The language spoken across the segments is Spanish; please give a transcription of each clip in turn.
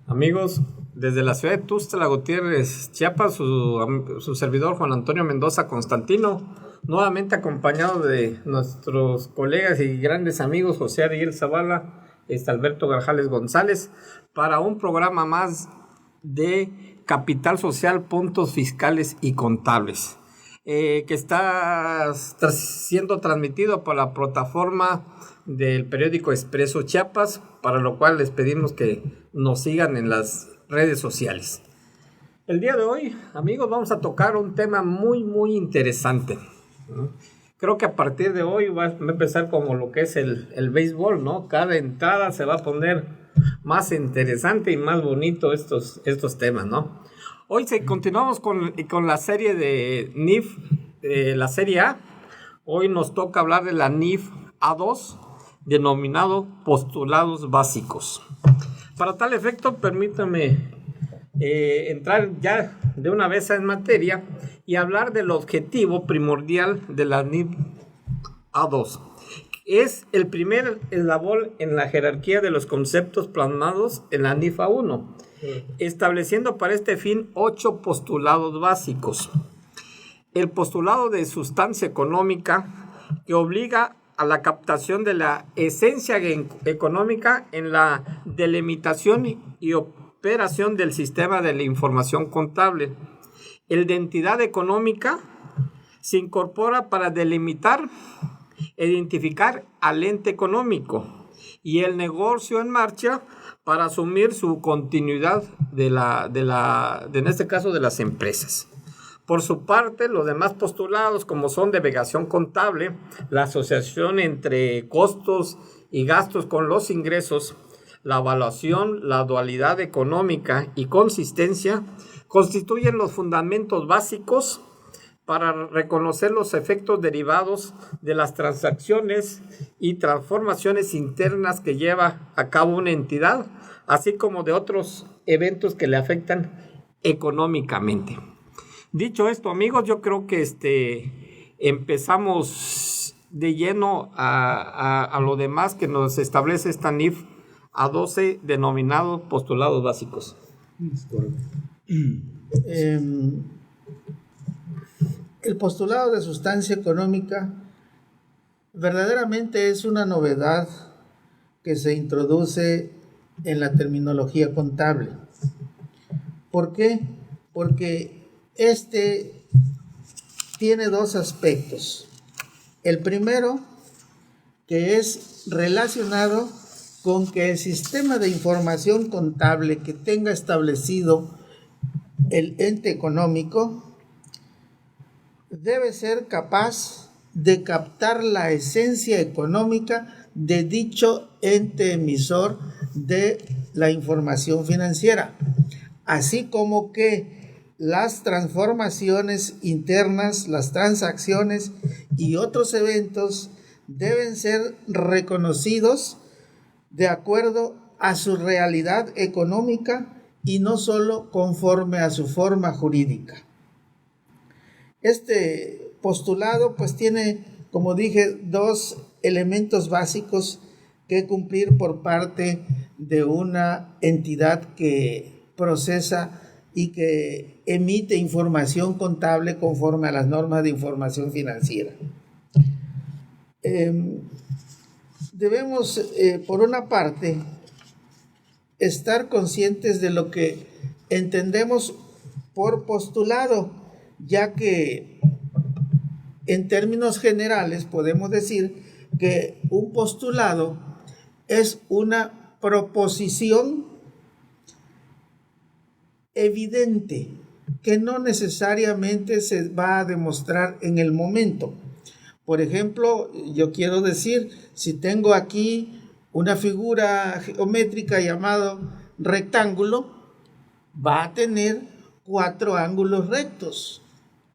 Amigos, desde la ciudad de Tuxtla Gutiérrez, Chiapas, su servidor Juan Antonio Mendoza Constantino, nuevamente acompañado de nuestros colegas y grandes amigos José Ariel Zavala, Alberto Grajales González, para un programa más de Capital Social, Puntos Fiscales y Contables, que está siendo transmitido por la plataforma del periódico Expreso Chiapas, para lo cual les pedimos que nos sigan en las redes sociales. El día de hoy, amigos, vamos a tocar un tema muy interesante, ¿no? Creo que a partir de hoy va a empezar como lo que es el béisbol, ¿no? Cada entrada se va a poner más interesante y más bonito estos temas, ¿no? Hoy continuamos con la serie de NIF, la serie A. Hoy nos toca hablar de la NIF A2, denominado postulados básicos. Para tal efecto, permítame entrar ya de una vez en materia y hablar del objetivo primordial de la NIF A2. Es el primer eslabón en la jerarquía de los conceptos plasmados en la NIF A1, estableciendo para este fin 8 postulados básicos. El postulado de sustancia económica, que obliga a la captación de la esencia económica en la delimitación y operación del sistema de la información contable. El de entidad económica se incorpora para delimitar, identificar al ente económico, y el negocio en marcha para asumir su continuidad en este caso de las empresas. Por su parte, los demás postulados, como son devengación contable, la asociación entre costos y gastos con los ingresos, la evaluación, la dualidad económica y consistencia, constituyen los fundamentos básicos para reconocer los efectos derivados de las transacciones y transformaciones internas que lleva a cabo una entidad, así como de otros eventos que le afectan económicamente. Dicho esto, amigos, yo creo que empezamos de lleno a lo demás que nos establece esta NIF A12, denominado postulados básicos. El postulado de sustancia económica verdaderamente es una novedad que se introduce en la terminología contable. ¿Por qué? Porque este tiene dos aspectos. El primero, que es relacionado con que el sistema de información contable que tenga establecido el ente económico debe ser capaz de captar la esencia económica de dicho ente emisor de la información financiera, así como que las transformaciones internas, las transacciones y otros eventos deben ser reconocidos de acuerdo a su realidad económica y no solo conforme a su forma jurídica. Este postulado pues tiene, como dije, dos elementos básicos que cumplir por parte de una entidad que procesa y que emite información contable conforme a las normas de información financiera. Debemos, por una parte, estar conscientes de lo que entendemos por postulado, ya que en términos generales podemos decir que un postulado es una proposición evidente que no necesariamente se va a demostrar en el momento. Por ejemplo, yo quiero decir, si tengo aquí una figura geométrica llamado rectángulo, va a tener 4 ángulos rectos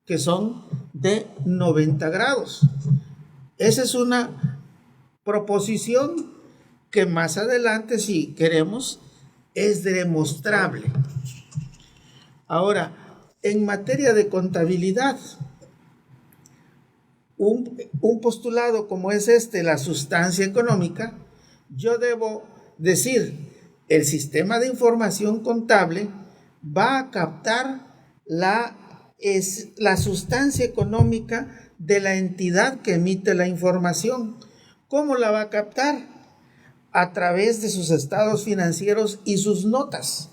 que son de 90 grados. Esa es una proposición que más adelante, si queremos, es demostrable. Ahora, en materia de contabilidad, un postulado como es la sustancia económica, yo debo decir, el sistema de información contable va a captar la sustancia económica de la entidad que emite la información. ¿Cómo la va a captar? A través de sus estados financieros y sus notas.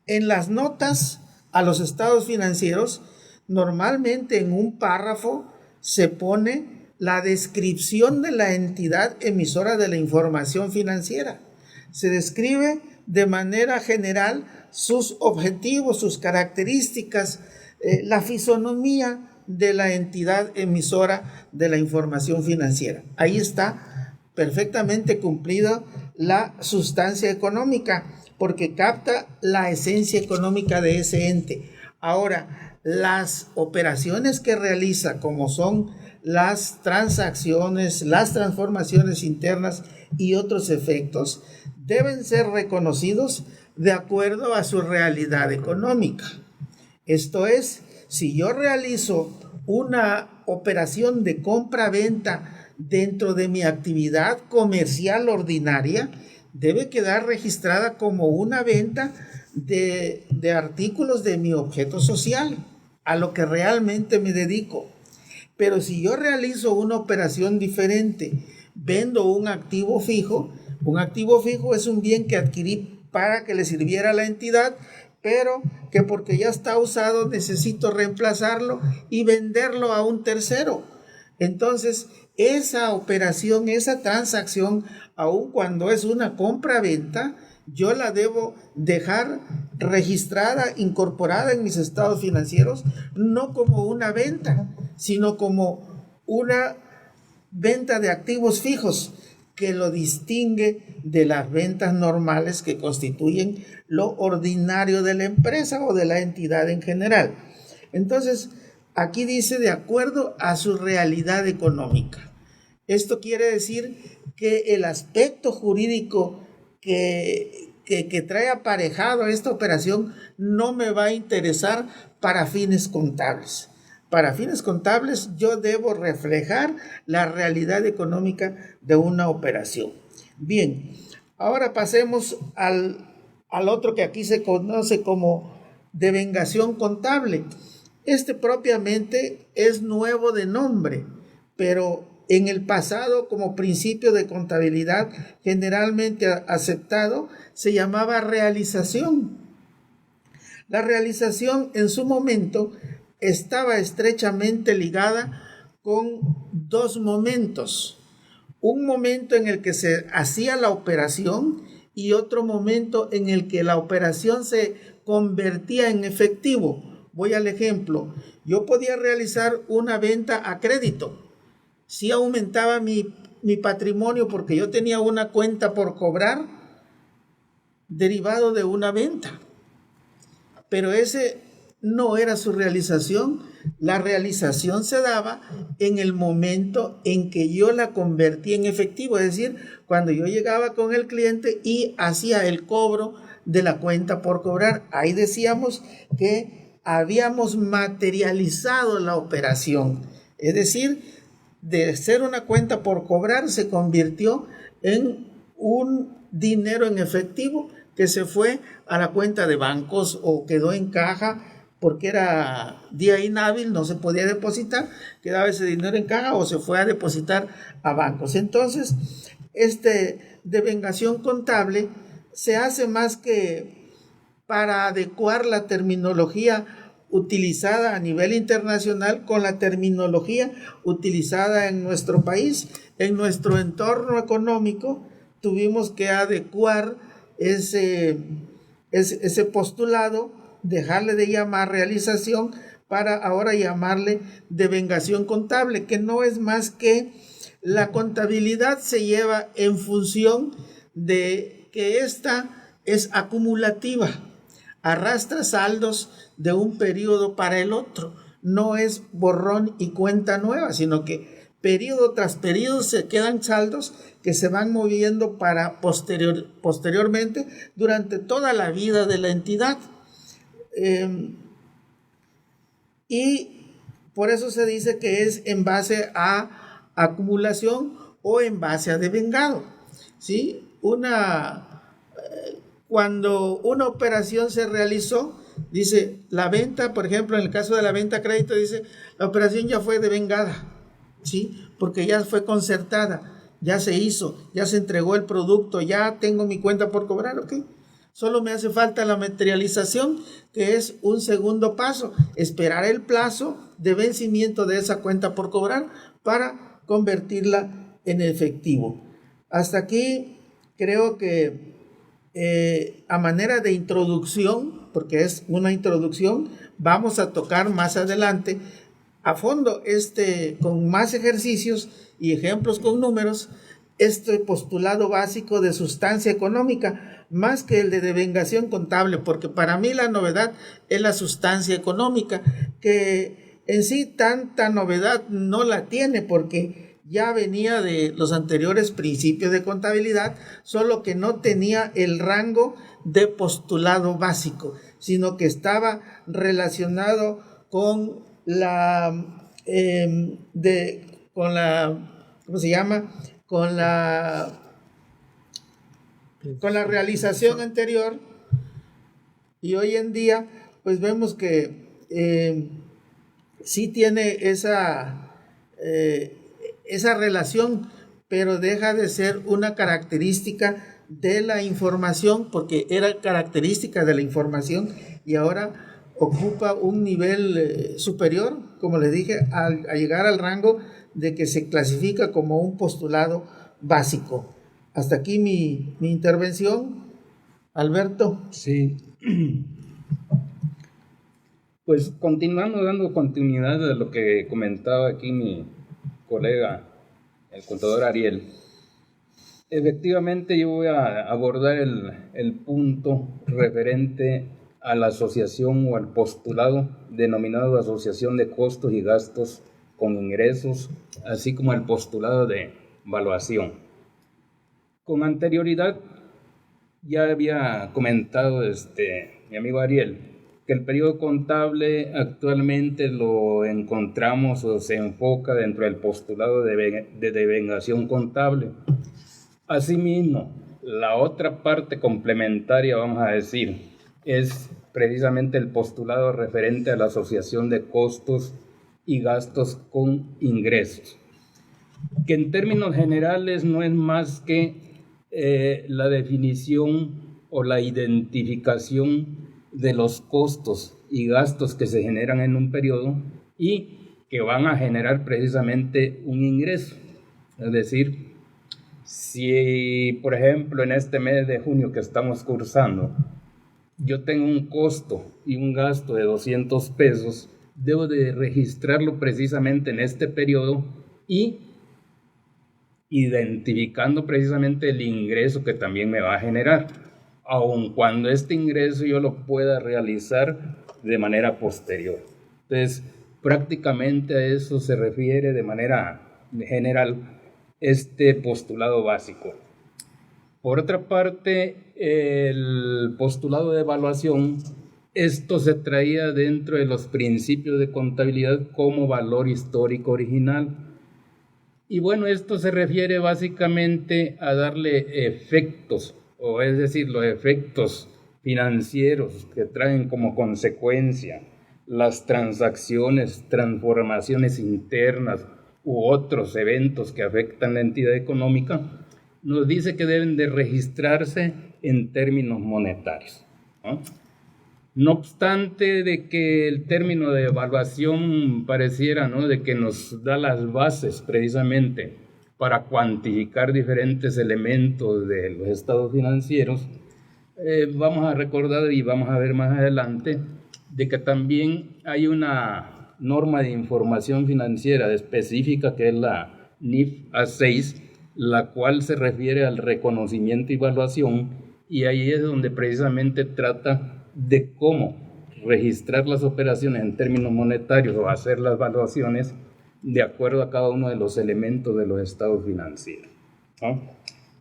En las notas a los estados financieros, normalmente en un párrafo se pone la descripción de la entidad emisora de la información financiera. Se describe de manera general sus objetivos, sus características, la fisonomía de la entidad emisora de la información financiera. Ahí está perfectamente cumplida la sustancia económica, porque capta la esencia económica de ese ente. Ahora, las operaciones que realiza, como son las transacciones, las transformaciones internas y otros efectos, deben ser reconocidos de acuerdo a su realidad económica. Esto es, si yo realizo una operación de compra-venta dentro de mi actividad comercial ordinaria, debe quedar registrada como una venta de artículos de mi objeto social, a lo que realmente me dedico. Pero si yo realizo una operación diferente, vendo un activo fijo es un bien que adquirí para que le sirviera a la entidad, pero que porque ya está usado necesito reemplazarlo y venderlo a un tercero. Entonces, esa operación, esa transacción, aun cuando es una compra-venta, yo la debo dejar registrada, incorporada en mis estados financieros, no como una venta, sino como una venta de activos fijos, que lo distingue de las ventas normales que constituyen lo ordinario de la empresa o de la entidad en general. Entonces, aquí dice de acuerdo a su realidad económica. Esto quiere decir que el aspecto jurídico que trae aparejado esta operación no me va a interesar para fines contables. Para fines contables yo debo reflejar la realidad económica de una operación. Bien, ahora pasemos al otro que aquí se conoce como devengación contable. Este propiamente es nuevo de nombre, pero en el pasado, como principio de contabilidad generalmente aceptado, se llamaba realización. La realización en su momento estaba estrechamente ligada con dos momentos. Un momento en el que se hacía la operación y otro momento en el que la operación se convertía en efectivo. Voy al ejemplo. Yo podía realizar una venta a crédito. Sí aumentaba mi patrimonio porque yo tenía una cuenta por cobrar derivado de una venta. Pero ese no era su realización. La realización se daba en el momento en que yo la convertí en efectivo, es decir, cuando yo llegaba con el cliente y hacía el cobro de la cuenta por cobrar. Ahí decíamos que habíamos materializado la operación, es decir, de ser una cuenta por cobrar se convirtió en un dinero en efectivo que se fue a la cuenta de bancos o quedó en caja porque era día inhábil, no se podía depositar, quedaba ese dinero en caja o se fue a depositar a bancos. Entonces, devengación contable se hace más que para adecuar la terminología utilizada a nivel internacional con la terminología utilizada en nuestro país. En nuestro entorno económico tuvimos que adecuar ese postulado, dejarle de llamar realización para ahora llamarle devengación contable, que no es más que la contabilidad se lleva en función de que esta es acumulativa, arrastra saldos de un periodo para el otro, no es borrón y cuenta nueva, sino que periodo tras periodo se quedan saldos que se van moviendo para posteriormente durante toda la vida de la entidad. Y por eso se dice que es en base a acumulación o en base a devengado, ¿sí? cuando una operación se realizó, dice la venta, por ejemplo, en el caso de la venta a crédito, dice la operación ya fue devengada, ¿sí? Porque ya fue concertada, ya se hizo, ya se entregó el producto, ya tengo mi cuenta por cobrar, ¿ok? Solo me hace falta la materialización, que es un segundo paso, esperar el plazo de vencimiento de esa cuenta por cobrar para convertirla en efectivo. Hasta aquí creo que a manera de introducción, porque es una introducción, vamos a tocar más adelante a fondo con más ejercicios y ejemplos con números, este postulado básico de sustancia económica, más que el de devengación contable, porque para mí la novedad es la sustancia económica, que en sí tanta novedad no la tiene, porque ya venía de los anteriores principios de contabilidad, solo que no tenía el rango de postulado básico, sino que estaba relacionado con ¿cómo se llama? Con la realización anterior, y hoy en día pues vemos que sí tiene esa relación, pero deja de ser una característica de la información, porque era característica de la información y ahora ocupa un nivel superior, como les dije, a llegar al rango de que se clasifica como un postulado básico. Hasta aquí mi intervención, Alberto. Sí. Pues continuando, dando continuidad a lo que comentaba aquí mi colega, el contador Ariel. Efectivamente, yo voy a abordar el punto referente a la asociación o al postulado denominado asociación de costos y gastos con ingresos, así como el postulado de evaluación. Con anterioridad ya había comentado mi amigo Ariel que el periodo contable actualmente lo encontramos o se enfoca dentro del postulado de devengación contable. Asimismo, la otra parte complementaria, vamos a decir, es precisamente el postulado referente a la asociación de costos y gastos con ingresos, que en términos generales no es más que la definición o la identificación de los costos y gastos que se generan en un periodo y que van a generar precisamente un ingreso. Es decir, si por ejemplo en este mes de junio que estamos cursando, yo tengo un costo y un gasto de 200 pesos, debo de registrarlo precisamente en este periodo y identificando precisamente el ingreso que también me va a generar, aun cuando este ingreso yo lo pueda realizar de manera posterior. Entonces, prácticamente a eso se refiere de manera general este postulado básico. Por otra parte, el postulado de evaluación, esto se traía dentro de los principios de contabilidad como valor histórico original. Y bueno, esto se refiere básicamente a darle efectos, o es decir, los efectos financieros que traen como consecuencia las transacciones, transformaciones internas u otros eventos que afectan la entidad económica, nos dice que deben de registrarse en términos monetarios, ¿no? No obstante de que el término de evaluación pareciera, ¿no?, de que nos da las bases precisamente para cuantificar diferentes elementos de los estados financieros, vamos a recordar y vamos a ver más adelante de que también hay una norma de información financiera específica que es la NIF A6, la cual se refiere al reconocimiento y evaluación, y ahí es donde precisamente trata de cómo registrar las operaciones en términos monetarios o hacer las evaluaciones de acuerdo a cada uno de los elementos de los estados financieros, ¿no?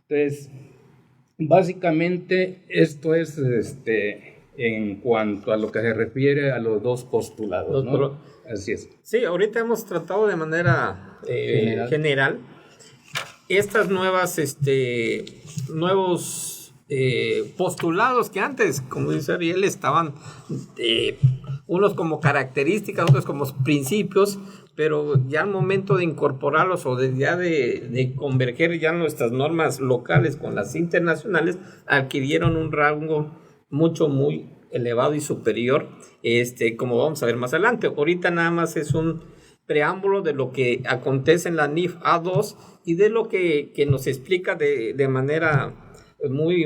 Entonces, básicamente esto es en cuanto a lo que se refiere a los dos postulados, ¿no? Así es. Sí, ahorita hemos tratado de manera general estas nuevos postulados que antes, como dice Ariel, estaban unos como características, otros como principios, pero ya al momento de incorporarlos o de converger ya nuestras normas locales con las internacionales, adquirieron un rango muy elevado y superior, como vamos a ver más adelante. Ahorita nada más es un preámbulo de lo que acontece en la NIF A2 y de lo que nos explica de manera muy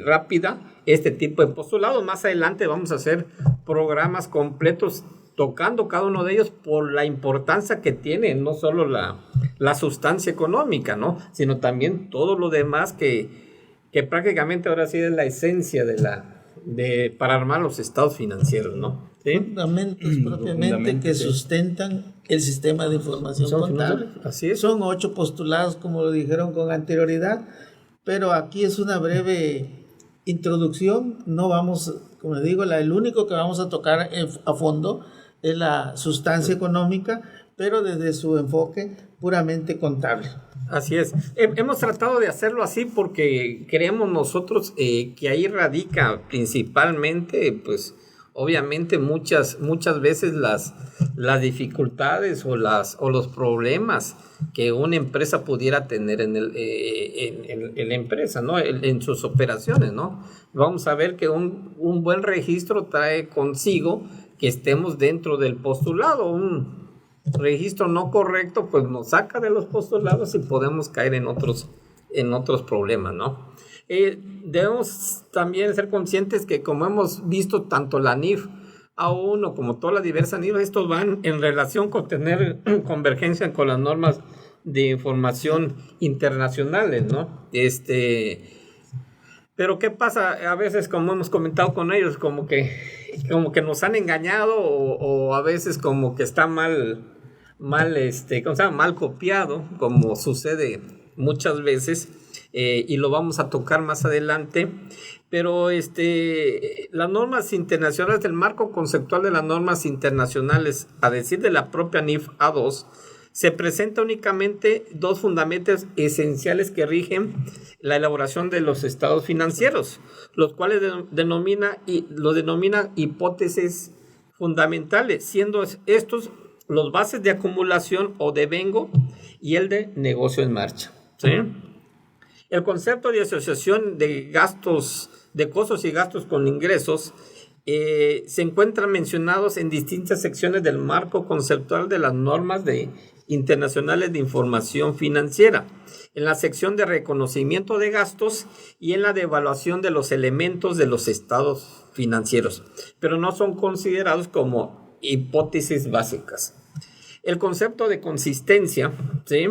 rápida este tipo de postulados. Más adelante vamos a hacer programas completos tocando cada uno de ellos por la importancia que tiene, no solo la sustancia económica, ¿no? Sino también todo lo demás que prácticamente ahora sí es la esencia para armar los estados financieros, ¿no? ¿Sí? Fundamentos propiamente que sustentan el sistema de información contable. Así es. Son 8 postulados, como lo dijeron con anterioridad, pero aquí es una breve introducción. No vamos, como digo, el único que vamos a tocar a fondo es la sustancia económica, pero desde su enfoque puramente contable. Así es. Hemos tratado de hacerlo así porque creemos nosotros que ahí radica principalmente, pues, obviamente muchas veces las dificultades o los problemas que una empresa pudiera tener en la empresa, ¿no? En sus operaciones, ¿no? Vamos a ver que un buen registro trae consigo que estemos dentro del postulado. Un registro no correcto pues nos saca de los postulados y podemos caer en otros problemas, ¿no? Debemos también ser conscientes que, como hemos visto, tanto la NIF A1 como todas las diversas NIF, estos van en relación con tener convergencia con las normas de información internacionales, ¿no? Pero ¿qué pasa? A veces, como hemos comentado con ellos, como que nos han engañado o a veces como que está mal copiado, como sucede muchas veces, y lo vamos a tocar más adelante. Pero las normas internacionales, el marco conceptual de las normas internacionales, a decir de la propia NIF A2, se presenta únicamente 2 fundamentos esenciales que rigen la elaboración de los estados financieros, los cuales denomina hipótesis fundamentales, siendo estos los bases de acumulación o devengo y el de negocio en marcha, ¿sí? El concepto de asociación de gastos, de costos y gastos con ingresos, se encuentran mencionados en distintas secciones del marco conceptual de las normas internacionales de información financiera, en la sección de reconocimiento de gastos y en la de evaluación de los elementos de los estados financieros, pero no son considerados como hipótesis básicas. El concepto de consistencia, ¿sí?,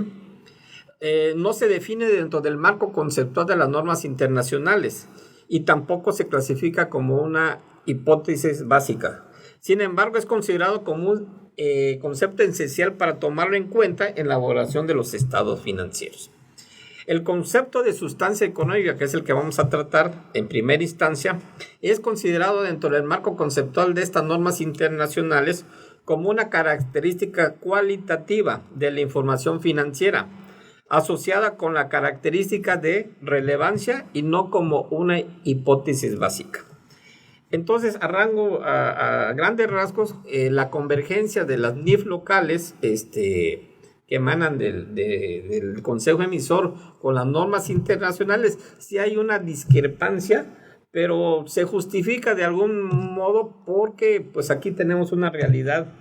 no se define dentro del marco conceptual de las normas internacionales y tampoco se clasifica como una hipótesis básica. Sin embargo, es considerado como un concepto esencial para tomarlo en cuenta en la elaboración de los estados financieros. El concepto de sustancia económica, que es el que vamos a tratar en primera instancia, es considerado dentro del marco conceptual de estas normas internacionales como una característica cualitativa de la información financiera, asociada con la característica de relevancia y no como una hipótesis básica. Entonces, a grandes rasgos, la convergencia de las NIF locales que emanan del Consejo Emisor con las normas internacionales, sí hay una discrepancia, pero se justifica de algún modo porque pues aquí tenemos una realidad,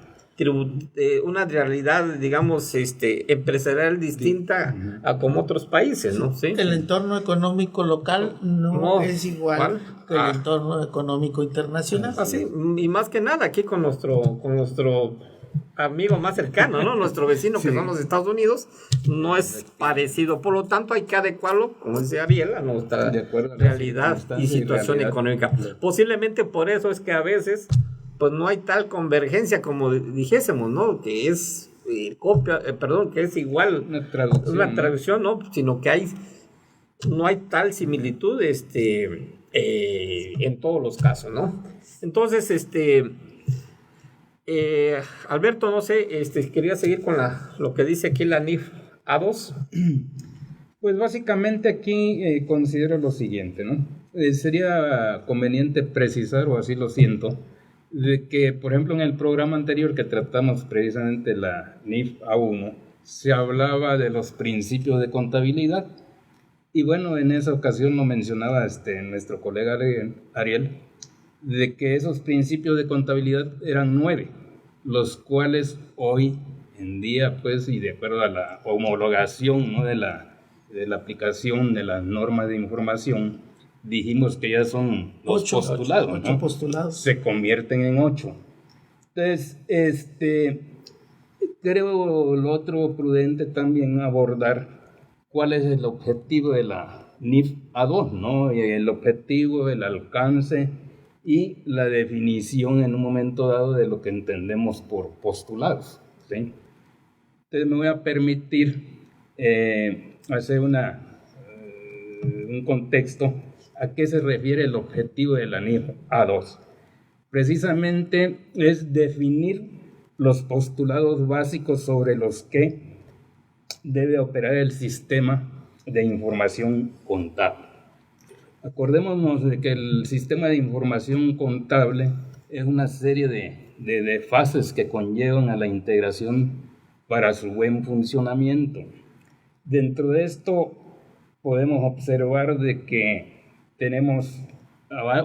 digamos, empresarial distinta a como otros países, ¿no? ¿Sí? El entorno económico local no es igual que el entorno económico internacional. Así, y más que nada aquí con nuestro amigo más cercano, ¿no? Nuestro vecino, que son los Estados Unidos, no es parecido. Por lo tanto, hay que adecuarlo, como dice Ariel, a nuestra realidad y situación económica. Posiblemente por eso es que a veces pues no hay tal convergencia como dijésemos, ¿no? Que es que es igual una traducción, ¿no? Sino que no hay tal similitud en todos los casos, ¿no? Entonces, Alberto, no sé, quería seguir con lo que dice aquí la NIF A2. Pues básicamente aquí considero lo siguiente, ¿no? Sería conveniente precisar, o así lo siento, de que, por ejemplo, en el programa anterior que tratamos precisamente la NIF A1, se hablaba de los principios de contabilidad. Y bueno, en esa ocasión lo mencionaba nuestro colega Ariel, de que esos principios de contabilidad eran 9, los cuales hoy en día, pues, y de acuerdo a la homologación, ¿no?, de la aplicación de las normas de información, dijimos que ya son los postulados, ¿no? 8 postulados. Se convierten en 8. Entonces, creo lo otro prudente también abordar cuál es el objetivo de la NIF A2, ¿no? El objetivo, el alcance y la definición en un momento dado de lo que entendemos por postulados, ¿sí? Entonces me voy a permitir hacer un contexto a qué se refiere el objetivo de la NIF A2. Precisamente es definir los postulados básicos sobre los que debe operar el sistema de información contable. Acordémonos de que el sistema de información contable es una serie de fases que conllevan a la integración para su buen funcionamiento. Dentro de esto podemos observar de que tenemos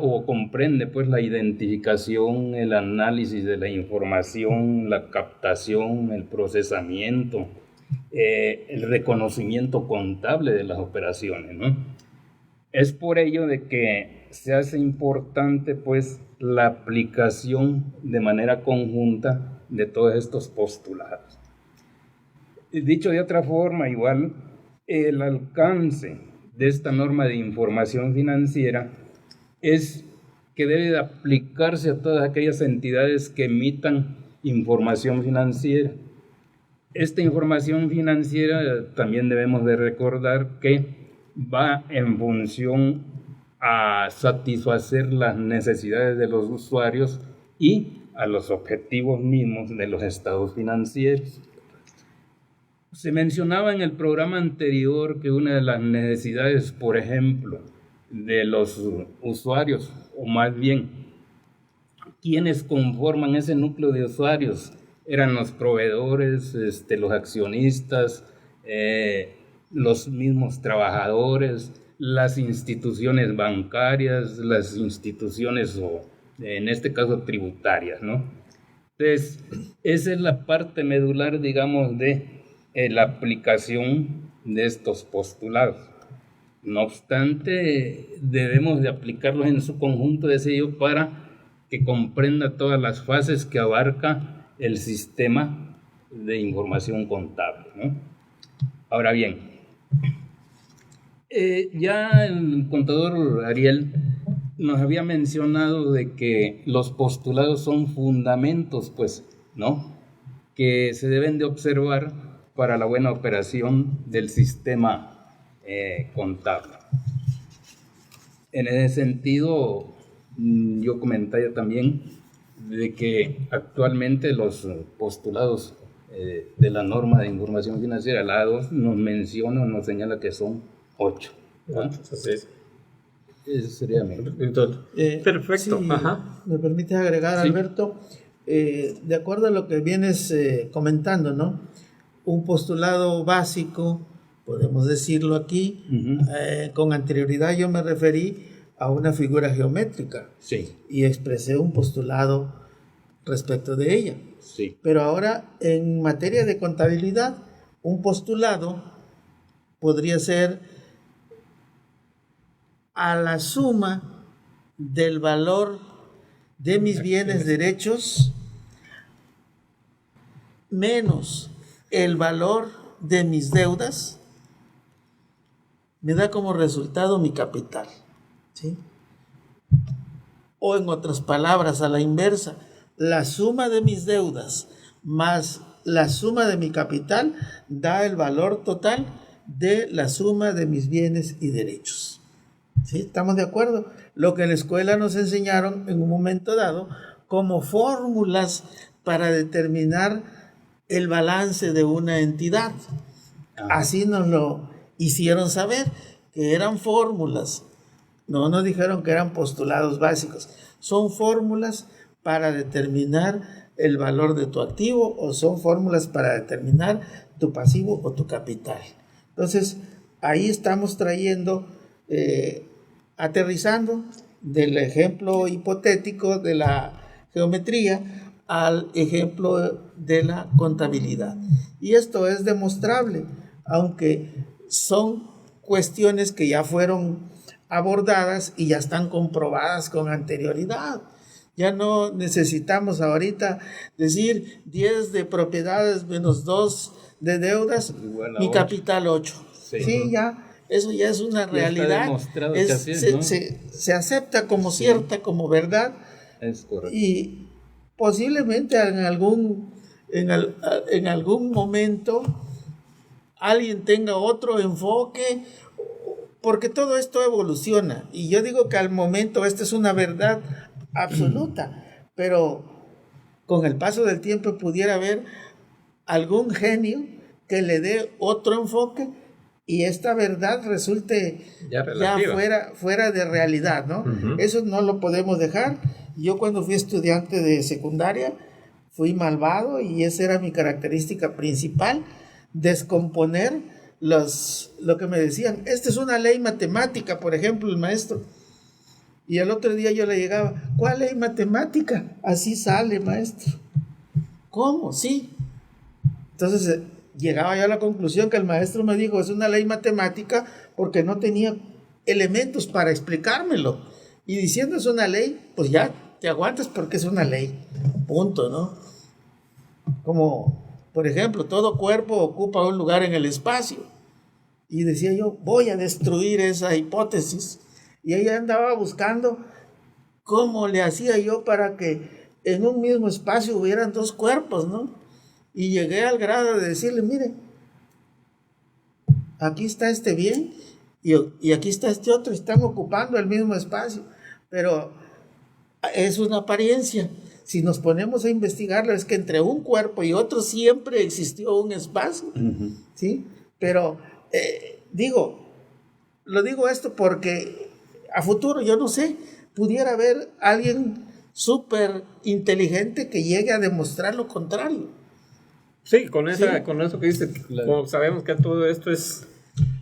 o comprende pues la identificación, el análisis de la información, la captación, el procesamiento, el reconocimiento contable de las operaciones, ¿no? Es por ello de que se hace importante pues la aplicación de manera conjunta de todos estos postulados. Dicho de otra forma, igual, el alcance de esta norma de información financiera es que debe de aplicarse a todas aquellas entidades que emitan información financiera. Esta información financiera también debemos de recordar que va en función a satisfacer las necesidades de los usuarios y a los objetivos mismos de los estados financieros. Se mencionaba en el programa anterior que una de las necesidades, por ejemplo, de los usuarios, o más bien, quienes conforman ese núcleo de usuarios, eran los proveedores, los accionistas, los mismos trabajadores, las instituciones bancarias, las instituciones, en este caso, tributarias, ¿no? Entonces, esa es la parte medular, digamos, de la aplicación de estos postulados. No obstante, debemos de aplicarlos en su conjunto de sello para que comprenda todas las fases que abarca el sistema de información contable, ¿no? Ahora bien, ya el contador Ariel nos había mencionado de que los postulados son fundamentos, pues, ¿no?, que se deben de observar para la buena operación del sistema contable. En ese sentido, yo comentaría también de que actualmente los postulados de la norma de información financiera, la A2, nos señala que son 8. Eso sería mi perfecto. Si Ajá. me permite agregar, sí, Alberto, de acuerdo a lo que vienes comentando, ¿no? Un postulado básico, podemos decirlo aquí, con anterioridad yo me referí a una figura geométrica, sí, y expresé un postulado respecto de ella. Sí. Pero ahora, en materia de contabilidad, un postulado podría ser a la suma del valor de mis bienes derechos menos el valor de mis deudas, me da como resultado mi capital, ¿sí? O en otras palabras, a la inversa, la suma de mis deudas más la suma de mi capital da el valor total de la suma de mis bienes y derechos. ¿Sí? ¿Estamos de acuerdo? Lo que en la escuela nos enseñaron en un momento dado como fórmulas para determinar el balance de una entidad. Así nos lo hicieron saber que eran fórmulas. No nos dijeron que eran postulados básicos. Son fórmulas para determinar el valor de tu activo o son fórmulas para determinar tu pasivo o tu capital. Entonces, ahí estamos trayendo, aterrizando del ejemplo hipotético de la geometría al ejemplo de la contabilidad. Y esto es demostrable, aunque son cuestiones que ya fueron abordadas y ya están comprobadas con anterioridad. Ya no necesitamos ahorita decir 10 de propiedades menos 2 de deudas, mi capital 8. Sí, ya, eso ya es una realidad. Se acepta como cierta, como verdad. Es correcto. Y posiblemente en algún momento alguien tenga otro enfoque, porque todo esto evoluciona. Y yo digo que al momento esta es una verdad absoluta, pero con el paso del tiempo pudiera haber algún genio que le dé otro enfoque y esta verdad resulte ya fuera de realidad, ¿no? Uh-huh. Eso no lo podemos dejar. Yo cuando fui estudiante de secundaria fui malvado y esa era mi característica principal, descomponer lo que me decían. Esta es una ley matemática, por ejemplo, el maestro. Y el otro día yo le llegaba, ¿cuál ley matemática? Así sale, maestro. ¿Cómo? Sí. Entonces llegaba yo a la conclusión que el maestro me dijo, es una ley matemática porque no tenía elementos para explicármelo. Y diciendo es una ley, pues ya te aguantas porque es una ley. Punto, ¿no? Como, por ejemplo, todo cuerpo ocupa un lugar en el espacio. Y decía yo, voy a destruir esa hipótesis. Y ella andaba buscando cómo le hacía yo para que en un mismo espacio hubieran dos cuerpos, ¿no? Y llegué al grado de decirle, mire, aquí está este bien y aquí está este otro, están ocupando el mismo espacio, pero es una apariencia. Si nos ponemos a investigarlo, es que entre un cuerpo y otro siempre existió un espacio, uh-huh. ¿Sí? Pero lo digo esto porque a futuro, yo no sé, pudiera haber alguien súper inteligente que llegue a demostrar lo contrario. Sí, con eso que dice, como sabemos que todo esto es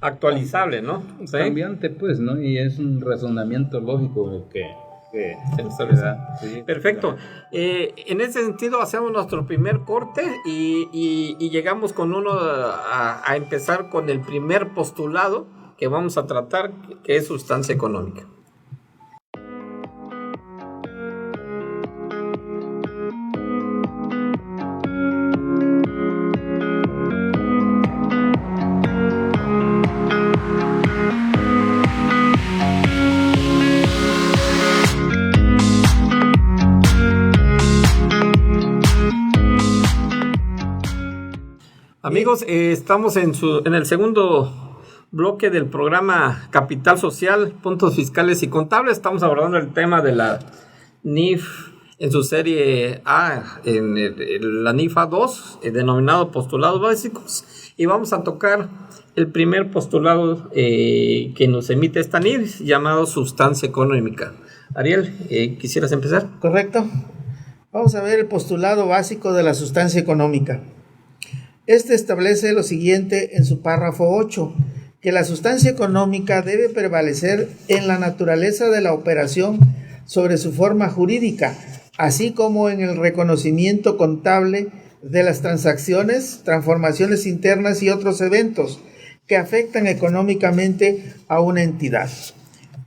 actualizable, ¿no? ¿Sí? Cambiante, pues, ¿no? Y es un razonamiento lógico que se da. Sí, perfecto. En ese sentido, hacemos nuestro primer corte y llegamos con a empezar con el primer postulado que vamos a tratar, que es sustancia económica. Amigos, estamos en el segundo bloque del programa Capital Social, Puntos Fiscales y Contables. Estamos abordando el tema de la NIF en su serie A, la NIF A2, denominado postulados básicos. Y vamos a tocar el primer postulado que nos emite esta NIF, llamado sustancia económica. Ariel, ¿quisieras empezar? Correcto. Vamos a ver el postulado básico de la sustancia económica. Este establece lo siguiente en su párrafo 8, que la sustancia económica debe prevalecer en la naturaleza de la operación sobre su forma jurídica, así como en el reconocimiento contable de las transacciones, transformaciones internas y otros eventos que afectan económicamente a una entidad.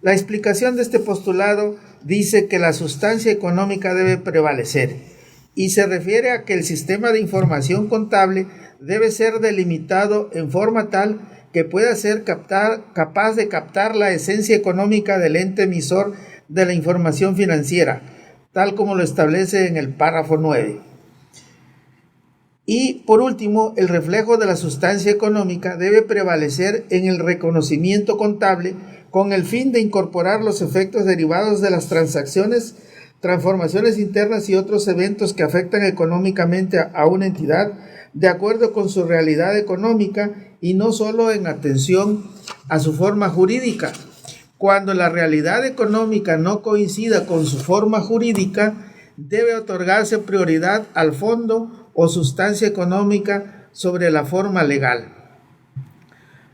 La explicación de este postulado dice que la sustancia económica debe prevalecer y se refiere a que el sistema de información contable debe ser delimitado en forma tal que pueda ser capaz de captar la esencia económica del ente emisor de la información financiera, tal como lo establece en el párrafo 9. Y por último, el reflejo de la sustancia económica debe prevalecer en el reconocimiento contable con el fin de incorporar los efectos derivados de las transacciones, transformaciones internas y otros eventos que afectan económicamente a una entidad de acuerdo con su realidad económica y no solo en atención a su forma jurídica. Cuando la realidad económica no coincida con su forma jurídica, debe otorgarse prioridad al fondo o sustancia económica sobre la forma legal.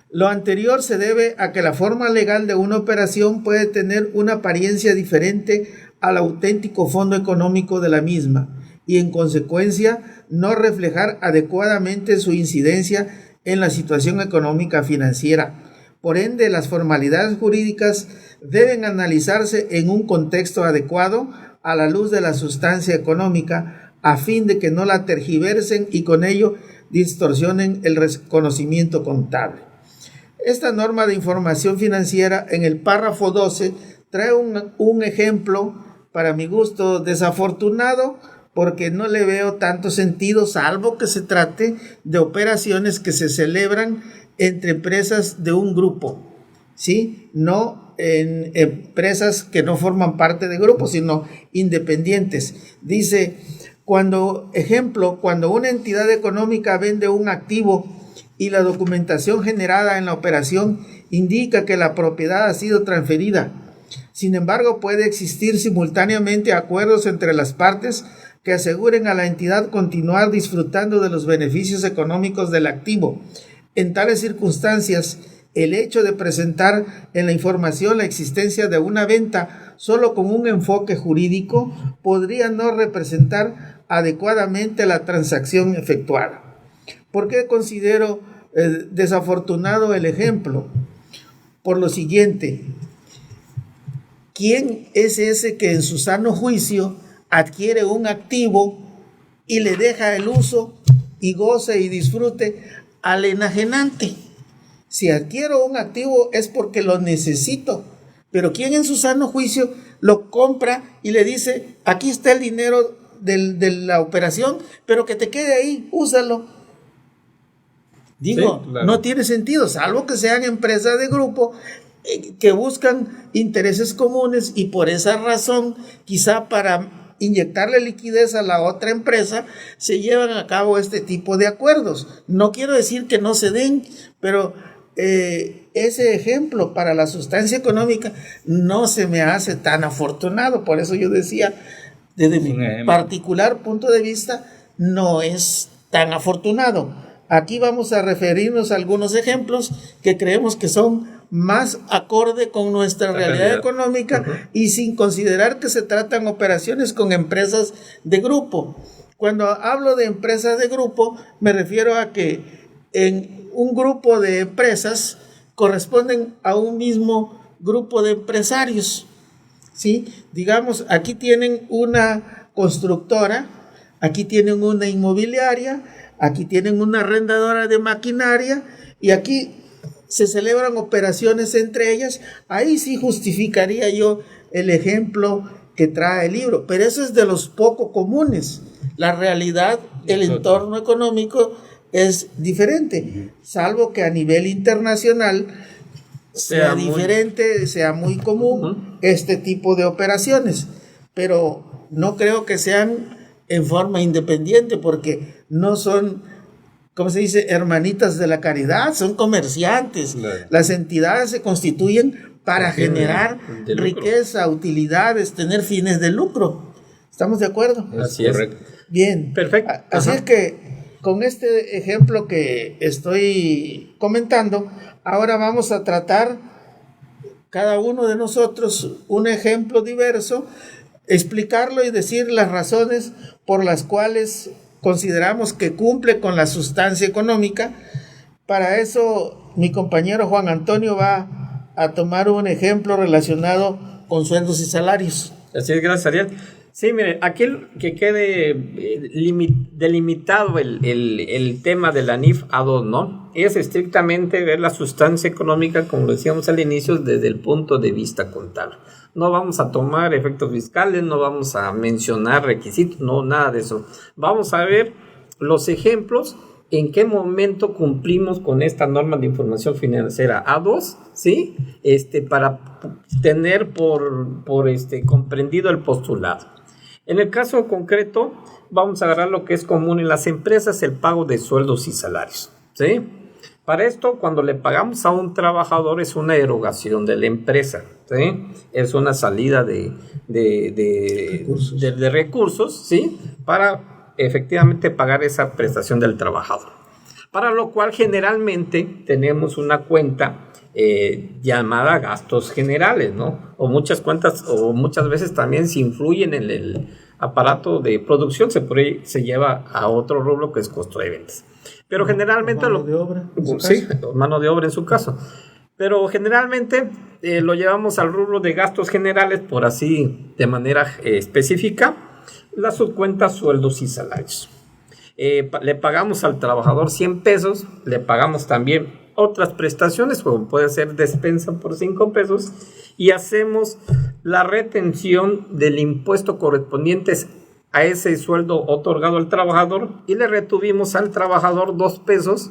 Lo anterior se debe a que la forma legal de una operación puede tener una apariencia diferente al auténtico fondo económico de la misma y en consecuencia no reflejar adecuadamente su incidencia en la situación económica financiera. Por ende, las formalidades jurídicas deben analizarse en un contexto adecuado a la luz de la sustancia económica a fin de que no la tergiversen y con ello distorsionen el reconocimiento contable. Esta norma de información financiera en el párrafo 12 trae un ejemplo, para mi gusto, desafortunado, porque no le veo tanto sentido, salvo que se trate de operaciones que se celebran entre empresas de un grupo, ¿sí? No en empresas que no forman parte de grupos, sino independientes. Dice, cuando una entidad económica vende un activo y la documentación generada en la operación indica que la propiedad ha sido transferida. Sin embargo, puede existir simultáneamente acuerdos entre las partes que aseguren a la entidad continuar disfrutando de los beneficios económicos del activo. En tales circunstancias, el hecho de presentar en la información la existencia de una venta solo con un enfoque jurídico podría no representar adecuadamente la transacción efectuada. ¿Por qué considero desafortunado el ejemplo? Por lo siguiente, ¿quién es ese que en su sano juicio adquiere un activo y le deja el uso y goce y disfrute al enajenante? Si adquiero un activo es porque lo necesito, pero ¿quién en su sano juicio lo compra y le dice, aquí está el dinero de la operación, pero que te quede ahí, úsalo? Digo, sí, claro. No tiene sentido, salvo que sean empresas de grupo que buscan intereses comunes y por esa razón, quizá para inyectarle liquidez a la otra empresa, se llevan a cabo este tipo de acuerdos. No quiero decir que no se den, pero ese ejemplo para la sustancia económica no se me hace tan afortunado. Por eso yo decía, desde mi particular punto de vista, no es tan afortunado. Aquí vamos a referirnos a algunos ejemplos que creemos que son más acorde con nuestra realidad económica y sin considerar que se tratan operaciones con empresas de grupo. Cuando hablo de empresas de grupo, me refiero a que en un grupo de empresas corresponden a un mismo grupo de empresarios, ¿sí? Digamos, aquí tienen una constructora, aquí tienen una inmobiliaria, aquí tienen una arrendadora de maquinaria y aquí se celebran operaciones entre ellas. Ahí sí justificaría yo el ejemplo que trae el libro, pero eso es de los poco comunes. La realidad, el entorno económico es diferente, salvo que a nivel internacional sea diferente, sea muy común este tipo de operaciones, pero no creo que sean en forma independiente, porque no son, ¿cómo se dice?, hermanitas de la caridad, son comerciantes. Claro. Las entidades se constituyen para generar riqueza, utilidades, tener fines de lucro. ¿Estamos de acuerdo? Así es. Correcto. Bien. Perfecto. Así es que con este ejemplo que estoy comentando, ahora vamos a tratar cada uno de nosotros un ejemplo diverso, explicarlo y decir las razones por las cuales consideramos que cumple con la sustancia económica. Para eso, mi compañero Juan Antonio va a tomar un ejemplo relacionado con sueldos y salarios. Así es, gracias, Ariel. Sí, mire, aquí que quede delimitado el tema de la NIF A2, ¿no? Es estrictamente ver la sustancia económica, como lo decíamos al inicio, desde el punto de vista contable. No vamos a tomar efectos fiscales, no vamos a mencionar requisitos, no, nada de eso. Vamos a ver los ejemplos, en qué momento cumplimos con esta norma de información financiera A2, ¿sí? Para tener por comprendido el postulado. En el caso concreto, vamos a agarrar lo que es común en las empresas, el pago de sueldos y salarios, ¿sí? Para esto, cuando le pagamos a un trabajador, es una erogación de la empresa, ¿sí? Es una salida de recursos, ¿sí? Para efectivamente pagar esa prestación del trabajador. Para lo cual, generalmente, tenemos una cuenta llamada gastos generales, ¿no? O muchas cuentas, o muchas veces también se influyen en el aparato de producción, se lleva a otro rubro que es costo de ventas. Pero generalmente mano de obra, sí, mano de obra en su caso. Pero generalmente lo llevamos al rubro de gastos generales, por así de manera específica, la subcuenta sueldos y salarios. Le pagamos al trabajador 100 pesos, le pagamos también otras prestaciones, como puede ser despensa por 5 pesos, y hacemos la retención del impuesto correspondiente a ese sueldo otorgado al trabajador, y le retuvimos al trabajador 2 pesos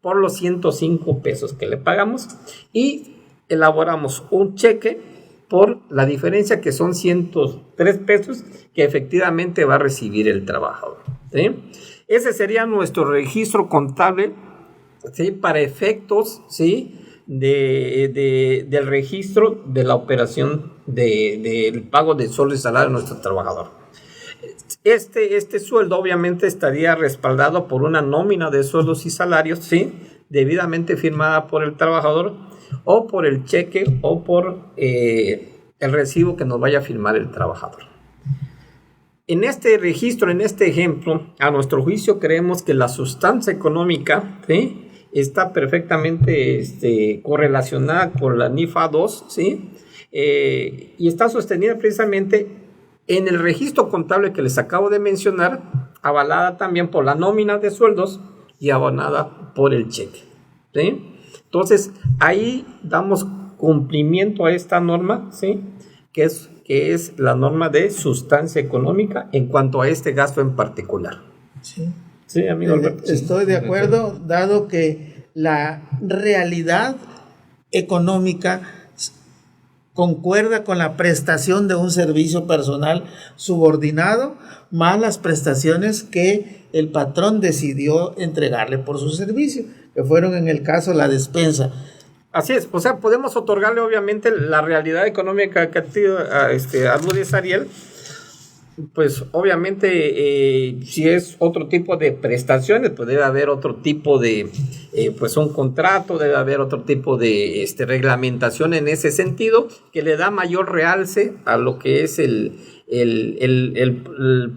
por los 105 pesos que le pagamos, y elaboramos un cheque por la diferencia, que son 103 pesos que efectivamente va a recibir el trabajador, ¿sí? Ese sería nuestro registro contable, ¿sí? Para efectos, ¿sí? del registro de la operación del pago de sueldo y salario a nuestro trabajador. Este sueldo obviamente estaría respaldado por una nómina de sueldos y salarios, ¿sí? Debidamente firmada por el trabajador, o por el cheque, o por el recibo que nos vaya a firmar el trabajador. En este registro, en este ejemplo, a nuestro juicio creemos que la sustancia económica, ¿sí? Está perfectamente correlacionada con la NIFA 2, ¿sí? Y está sostenida precisamente en el registro contable que les acabo de mencionar, avalada también por la nómina de sueldos y abonada por el cheque, ¿sí? Entonces, ahí damos cumplimiento a esta norma, ¿sí? Que es la norma de sustancia económica en cuanto a este gasto en particular. Sí. Sí, amigo Alberto. Estoy de acuerdo, dado que la realidad económica concuerda con la prestación de un servicio personal subordinado, más las prestaciones que el patrón decidió entregarle por su servicio, que fueron en el caso la despensa. Así es, o sea, podemos otorgarle obviamente la realidad económica que alude Ariel. Pues obviamente si es otro tipo de prestaciones, pues debe haber otro tipo de pues un contrato, debe haber otro tipo de reglamentación en ese sentido, que le da mayor realce a lo que es el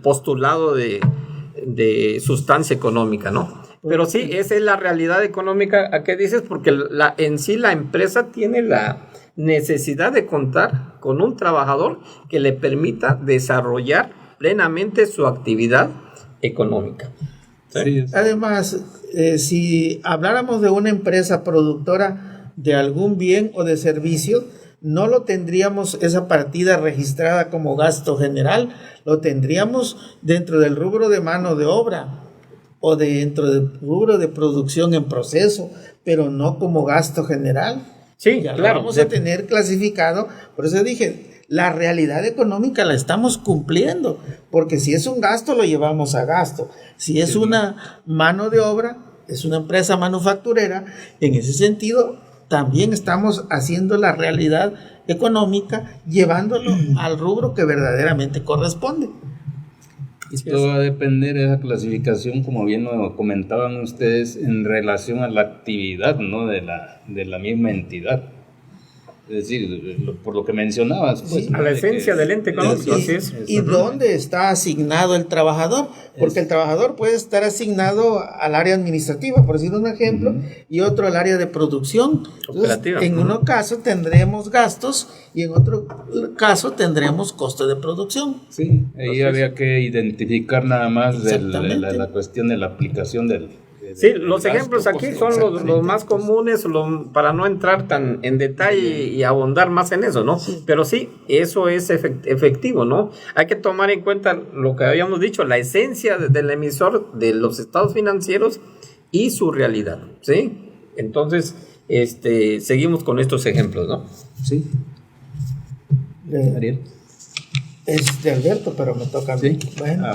postulado de sustancia económica, ¿no? Pero sí, esa es la realidad económica a que dices, porque en sí la empresa tiene la necesidad de contar con un trabajador que le permita desarrollar plenamente su actividad económica. ¿Sí? Además, si habláramos de una empresa productora de algún bien o de servicio, no lo tendríamos esa partida registrada como gasto general, lo tendríamos dentro del rubro de mano de obra o dentro del rubro de producción en proceso, pero no como gasto general. Sí, ya claro. Lo vamos a tener clasificado. Por eso dije, la realidad económica la estamos cumpliendo, porque si es un gasto, lo llevamos a gasto. Si es una mano de obra, es una empresa manufacturera, en ese sentido, también estamos haciendo la realidad económica, llevándolo al rubro que verdaderamente corresponde. Esto va a depender de esa clasificación, como bien lo comentaban ustedes, en relación a la actividad, ¿no? de la misma entidad. Es decir, por lo que mencionabas. Pues, sí, a la esencia del ente económico. ¿Y dónde está asignado el trabajador? Porque el trabajador puede estar asignado al área administrativa, por decir un ejemplo, y otro al área de producción. Entonces, en uno caso tendremos gastos y en otro caso tendremos costo de producción. Sí, ahí había que identificar nada más la cuestión de la aplicación del... Sí, los ejemplos aquí son los más comunes, para no entrar tan en detalle y abundar más en eso, ¿no? Sí. Pero sí, eso es efectivo, ¿no? Hay que tomar en cuenta lo que habíamos dicho, la esencia del emisor, de los estados financieros y su realidad, ¿sí? Entonces, seguimos con estos ejemplos, ¿no? Sí. Ariel. Es de Alberto, pero me toca a mí. Sí. Bueno.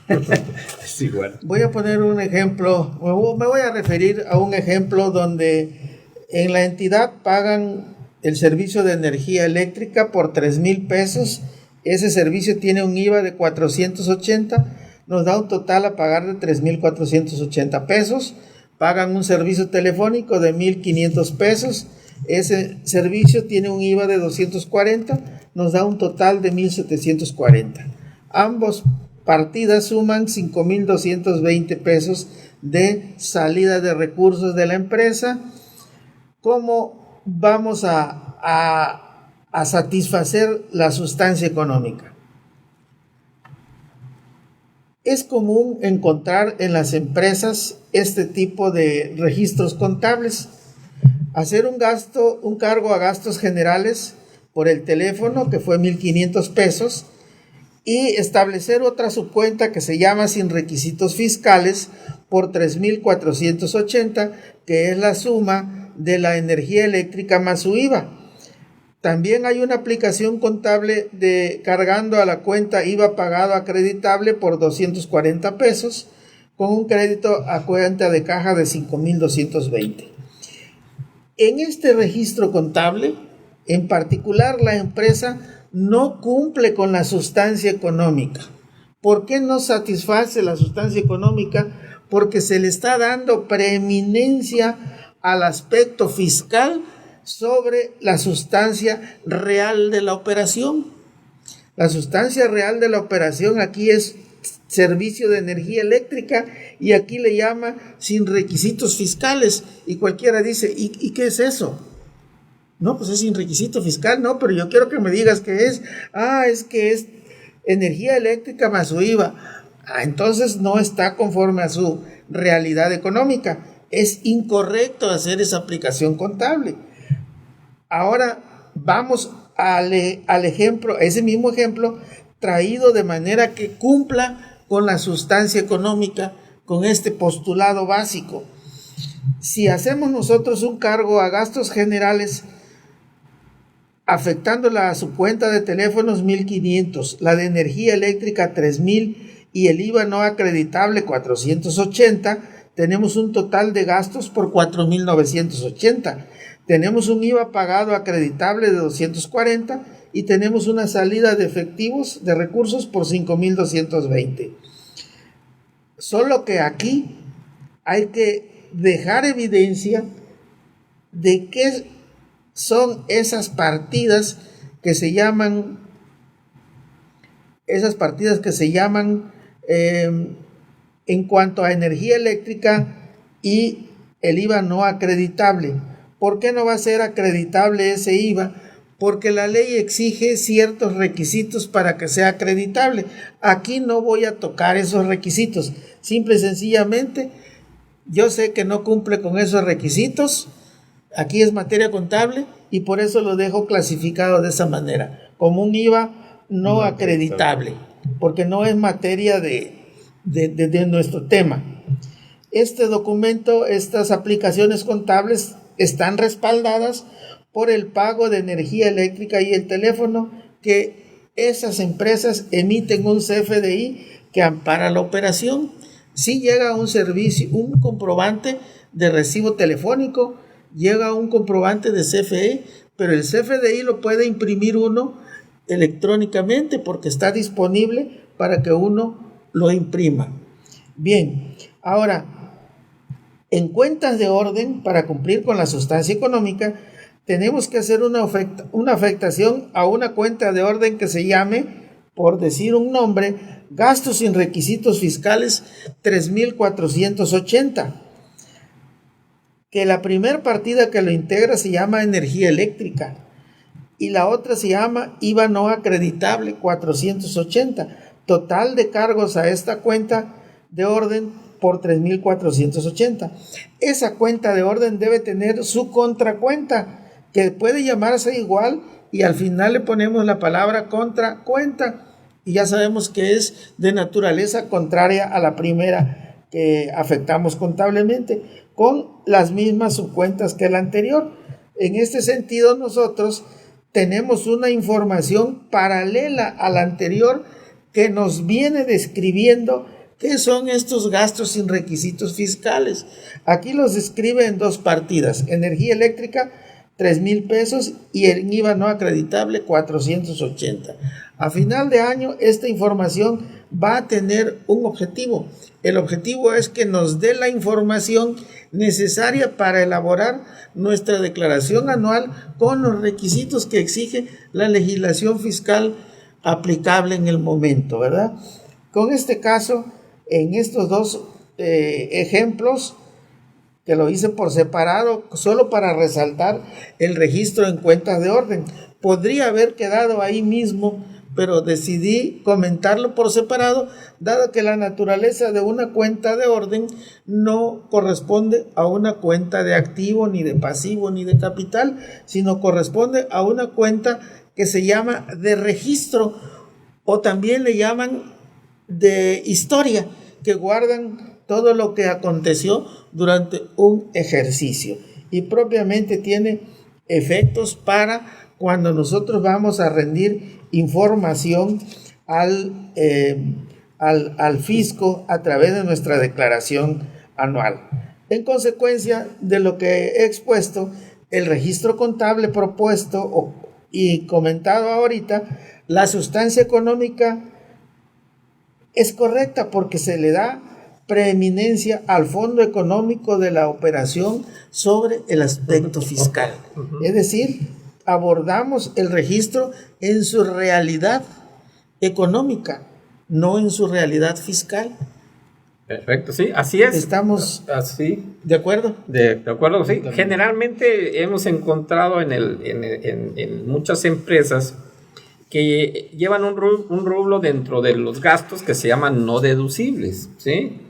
Es igual. Voy a poner un ejemplo, me voy a referir a un ejemplo donde en la entidad pagan el servicio de energía eléctrica por 3,000 pesos. Ese servicio tiene un IVA de 480, nos da un total a pagar de 3,480 pesos. Pagan un servicio telefónico de 1,500 pesos. Ese servicio tiene un IVA de 240, nos da un total de 1,740. Ambos partidas suman 5,220 pesos de salida de recursos de la empresa. ¿Cómo vamos a satisfacer la sustancia económica? Es común encontrar en las empresas este tipo de registros contables. Hacer un cargo a gastos generales por el teléfono, que fue 1,500 pesos, y establecer otra subcuenta que se llama sin requisitos fiscales por 3,480, que es la suma de la energía eléctrica más su IVA. También hay una aplicación contable de cargando a la cuenta IVA pagado acreditable por 240 pesos, con un crédito a cuenta de caja de 5,220. En este registro contable, en particular, la empresa no cumple con la sustancia económica. ¿Por qué no satisface la sustancia económica? Porque se le está dando preeminencia al aspecto fiscal sobre la sustancia real de la operación. La sustancia real de la operación aquí es servicio de energía eléctrica y aquí le llama sin requisitos fiscales, y cualquiera dice, ¿y qué es eso? No, pues es sin requisito fiscal. No, pero yo quiero que me digas qué es. Es que es energía eléctrica más su IVA. Entonces no está conforme a su realidad económica. Es incorrecto hacer esa aplicación contable. Ahora vamos al ejemplo, ese mismo ejemplo traído de manera que cumpla con la sustancia económica, con este postulado básico. Si hacemos nosotros un cargo a gastos generales afectándola a su cuenta de teléfonos 1,500, la de energía eléctrica 3,000 y el IVA no acreditable 480, tenemos un total de gastos por 4,980. Tenemos un IVA pagado acreditable de 240 y tenemos una salida de efectivos de recursos por 5,220. Solo que aquí hay que dejar evidencia de qué son esas partidas que se llaman en cuanto a energía eléctrica y el IVA no acreditable. ¿Por qué no va a ser acreditable ese IVA? Porque la ley exige ciertos requisitos para que sea acreditable. Aquí no voy a tocar esos requisitos. Simple y sencillamente, yo sé que no cumple con esos requisitos. Aquí es materia contable y por eso lo dejo clasificado de esa manera, como un IVA no acreditable, porque no es materia de nuestro tema. Este documento, estas aplicaciones contables están respaldadas por el pago de energía eléctrica y el teléfono, que esas empresas emiten un CFDI que ampara la operación. Si llega un servicio, un comprobante de recibo telefónico, llega un comprobante de CFE, pero el CFDI lo puede imprimir uno electrónicamente porque está disponible para que uno lo imprima. Bien, ahora, en cuentas de orden, para cumplir con la sustancia económica, tenemos que hacer una afectación a una cuenta de orden que se llame, por decir un nombre, gastos sin requisitos fiscales 3,480. Que la primera partida que lo integra se llama energía eléctrica y la otra se llama IVA no acreditable 480. Total de cargos a esta cuenta de orden por 3,480. Esa cuenta de orden debe tener su contracuenta, que puede llamarse igual, y al final le ponemos la palabra contracuenta y ya sabemos que es de naturaleza contraria a la primera que afectamos contablemente, con las mismas subcuentas que la anterior. En este sentido, nosotros tenemos una información paralela a la anterior que nos viene describiendo qué son estos gastos sin requisitos fiscales. Aquí los describe en dos partidas: energía eléctrica, 3,000 pesos, y el IVA no acreditable, 480. A final de año, esta información va a tener un objetivo. El objetivo es que nos dé la información necesaria para elaborar nuestra declaración anual con los requisitos que exige la legislación fiscal aplicable en el momento, ¿verdad? Con este caso, en estos dos ejemplos, que lo hice por separado, solo para resaltar el registro en cuentas de orden. Podría haber quedado ahí mismo, pero decidí comentarlo por separado, dado que la naturaleza de una cuenta de orden no corresponde a una cuenta de activo, ni de pasivo, ni de capital, sino corresponde a una cuenta que se llama de registro, o también le llaman de historia, que guardan todo lo que aconteció durante un ejercicio, y propiamente tiene efectos para cuando nosotros vamos a rendir información al fisco a través de nuestra declaración anual. En consecuencia de lo que he expuesto, el registro contable propuesto y comentado ahorita, la sustancia económica es correcta porque se le da preeminencia al fondo económico de la operación sobre el aspecto fiscal. Es decir, abordamos el registro en su realidad económica, no en su realidad fiscal. Perfecto, sí, así es. ¿Estamos así de acuerdo? De acuerdo, sí. Generalmente hemos encontrado en muchas empresas que llevan un rublo dentro de los gastos que se llaman no deducibles, ¿sí?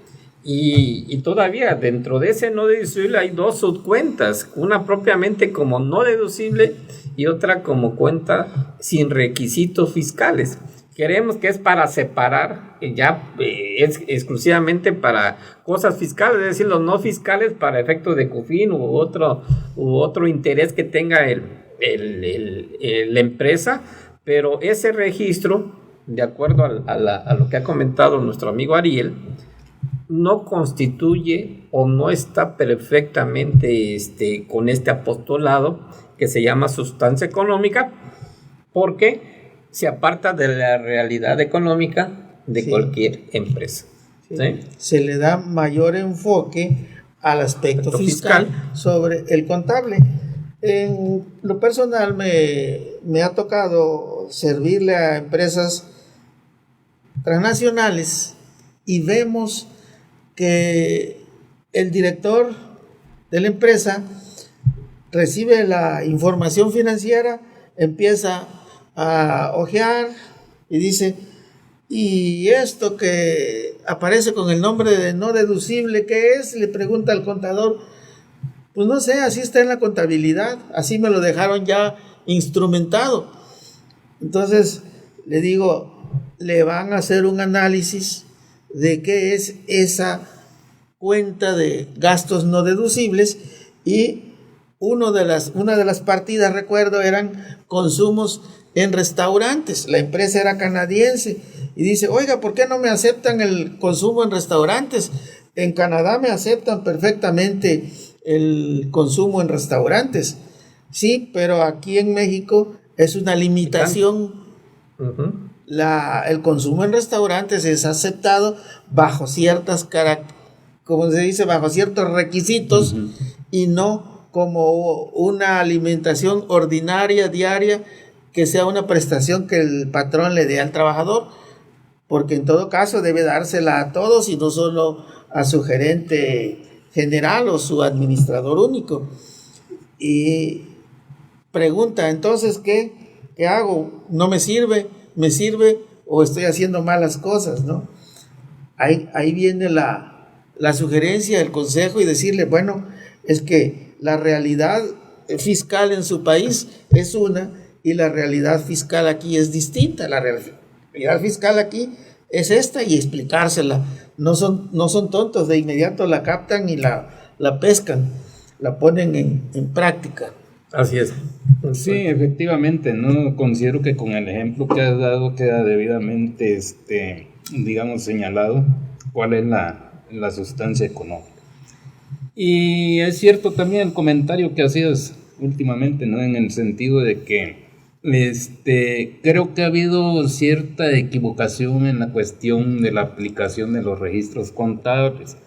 Y todavía dentro de ese no deducible hay dos subcuentas, una propiamente como no deducible y otra como cuenta sin requisitos fiscales. Queremos que es para separar, es exclusivamente para cosas fiscales, es decir, los no fiscales para efectos de COFIN u otro interés que tenga la empresa, pero ese registro, de acuerdo a lo que ha comentado nuestro amigo Ariel, no constituye o no está perfectamente con este apostolado que se llama sustancia económica, porque se aparta de la realidad económica de cualquier empresa. ¿Sí? Se le da mayor enfoque al aspecto fiscal sobre el contable. En lo personal me ha tocado servirle a empresas transnacionales y vemos que el director de la empresa recibe la información financiera, empieza a ojear y dice: ¿y esto que aparece con el nombre de no deducible qué es? Le pregunta al contador. Pues no sé, así está en la contabilidad, así me lo dejaron ya instrumentado. Entonces le digo, le van a hacer un análisis de qué es esa cuenta de gastos no deducibles, y una de las partidas, recuerdo, eran consumos en restaurantes. La empresa era canadiense y dice: oiga, ¿por qué no me aceptan el consumo en restaurantes? En Canadá me aceptan perfectamente el consumo en restaurantes. Sí, pero aquí en México es una limitación. El consumo en restaurantes es aceptado bajo ciertas bajo ciertos requisitos, y no como una alimentación ordinaria, diaria, que sea una prestación que el patrón le dé al trabajador, porque en todo caso debe dársela a todos y no solo a su gerente general o su administrador único. Y pregunta, entonces, ¿qué hago? ¿No me sirve? ¿Me sirve o estoy haciendo malas cosas, no? Ahí viene la sugerencia, el consejo, y decirle: bueno, es que la realidad fiscal en su país es una y la realidad fiscal aquí es distinta. La realidad fiscal aquí es esta, y explicársela. No son tontos, de inmediato la captan y la pescan, la ponen en práctica. Así es. Sí, efectivamente, no considero que con el ejemplo que has dado queda debidamente, digamos, señalado cuál es la sustancia económica. Y es cierto también el comentario que hacías últimamente, ¿no? En el sentido de que creo que ha habido cierta equivocación en la cuestión de la aplicación de los registros contables.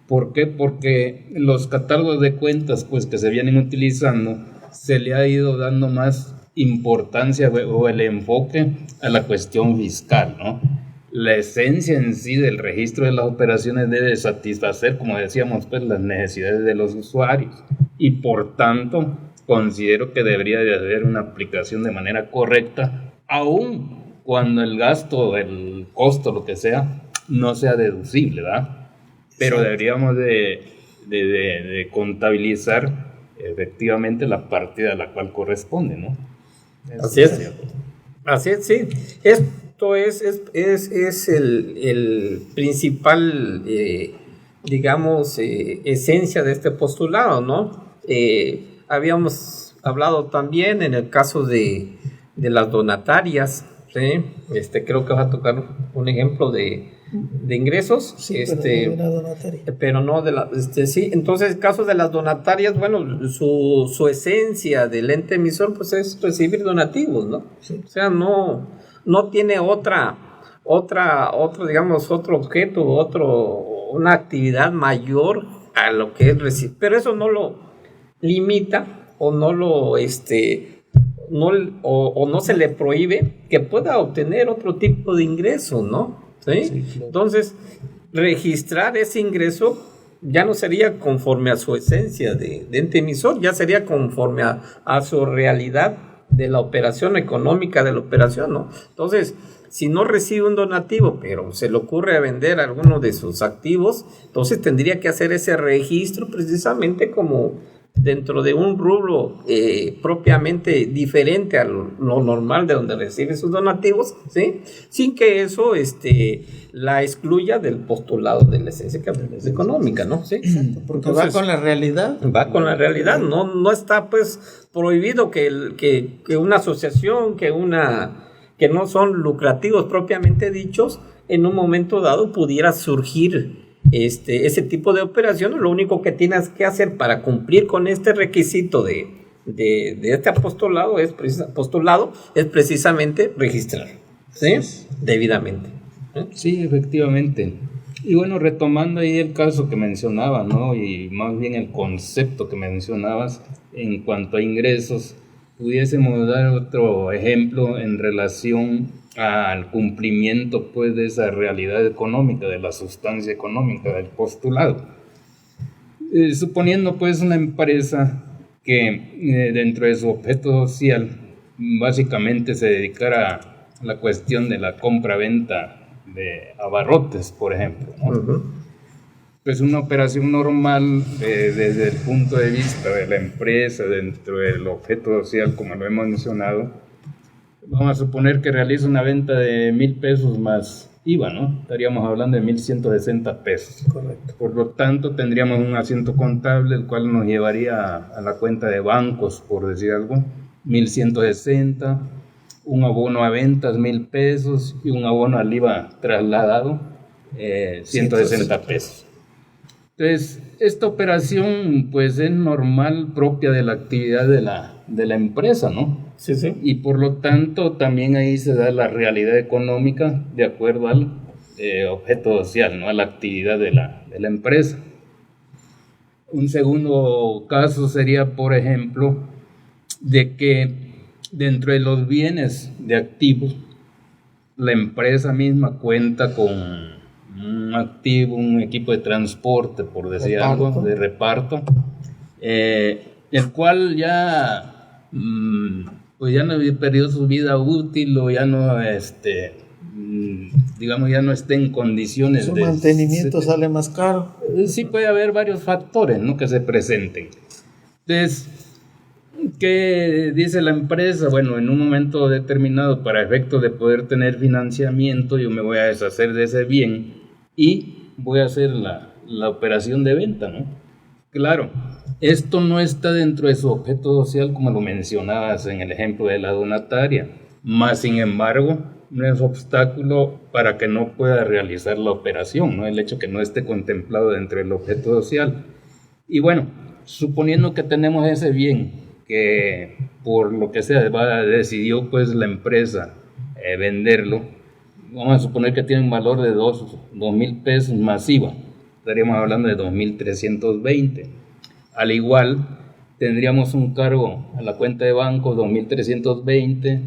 ¿Por qué? Porque los catálogos de cuentas, pues, que se vienen utilizando, se le ha ido dando más importancia o el enfoque a la cuestión fiscal, ¿no? La esencia en sí del registro de las operaciones debe satisfacer, como decíamos, pues, las necesidades de los usuarios, y por tanto considero que debería de haber una aplicación de manera correcta, aun cuando el gasto, el costo, lo que sea, no sea deducible, ¿verdad? Pero deberíamos de contabilizar efectivamente la partida a la cual corresponde, ¿no? Así es. Así es, sí. Esto es el principal, digamos, esencia de este postulado, ¿no? Habíamos hablado también en el caso de las donatarias, ¿sí? Creo que va a tocar un ejemplo de ingresos, sí, pero no de la donataria. Sí, entonces el caso de las donatarias, bueno, su esencia del ente emisor pues es recibir donativos, ¿no? Sí. O sea, no tiene digamos, otro objeto, una actividad mayor a lo que es recibir, pero eso no lo limita o no lo no se le prohíbe que pueda obtener otro tipo de ingreso, ¿no? ¿Sí? Sí, claro. Entonces, registrar ese ingreso ya no sería conforme a su esencia de ente emisor, ya sería conforme a su realidad de la operación económica de la operación, ¿no? Entonces, si no recibe un donativo, pero se le ocurre vender alguno de sus activos, entonces tendría que hacer ese registro precisamente como dentro de un rubro propiamente diferente a lo normal de donde recibe sus donativos, ¿sí? Sin que eso la excluya del postulado de la esencia económica, ¿no? ¿Sí? Exacto, porque entonces, va con la realidad. Va con la realidad, no está pues prohibido que una asociación, que no son lucrativos propiamente dichos, en un momento dado pudiera surgir ese tipo de operaciones. Lo único que tienes que hacer para cumplir con este requisito de este postulado es precisamente registrar, ¿sí? Debidamente. Sí, efectivamente. Y bueno, retomando ahí el caso que mencionaba, ¿no? Y más bien el concepto que mencionabas en cuanto a ingresos, pudiésemos dar otro ejemplo en relación al cumplimiento pues de esa realidad económica, de la sustancia económica del postulado. Suponiendo pues una empresa que dentro de su objeto social básicamente se dedicara a la cuestión de la compra-venta de abarrotes, por ejemplo, ¿no? Uh-huh. Pues una operación normal desde el punto de vista de la empresa dentro del objeto social, como lo hemos mencionado, vamos a suponer que realiza una venta de 1,000 pesos más IVA, ¿no? Estaríamos hablando de 1,160 pesos. Correcto. Por lo tanto, tendríamos un asiento contable, el cual nos llevaría a la cuenta de bancos, por decir algo, 1,160, un abono a ventas 1,000 pesos y un abono al IVA trasladado 160 pesos. Entonces, esta operación pues es normal, propia de la actividad de la empresa, ¿no? Sí, sí. Y por lo tanto también ahí se da la realidad económica de acuerdo al objeto social, ¿no? A la actividad de la empresa. Un segundo caso sería, por ejemplo, de que dentro de los bienes de activos, la empresa misma cuenta con un activo, un equipo de transporte, por decir algo, de reparto, el cual ya pues ya no perdió su vida útil o ya no digamos ya no está en condiciones su mantenimiento sale más caro. Sí, puede haber varios factores, ¿no?, que se presenten. Entonces, ¿qué dice la empresa? Bueno, en un momento determinado, para efectos de poder tener financiamiento, yo me voy a deshacer de ese bien y voy a hacer la operación de venta, ¿no? Claro, Esto no está dentro de su objeto social como lo mencionabas en el ejemplo de la donataria, más sin embargo no es obstáculo para que no pueda realizar la operación, ¿no? El hecho que no esté contemplado dentro del objeto social. Y bueno, suponiendo que tenemos ese bien, que por lo que sea decidió pues la empresa venderlo, vamos a suponer que tiene un valor de 2,000 pesos masiva, estaríamos hablando de 2.320. Al igual, tendríamos un cargo a la cuenta de banco 2.320.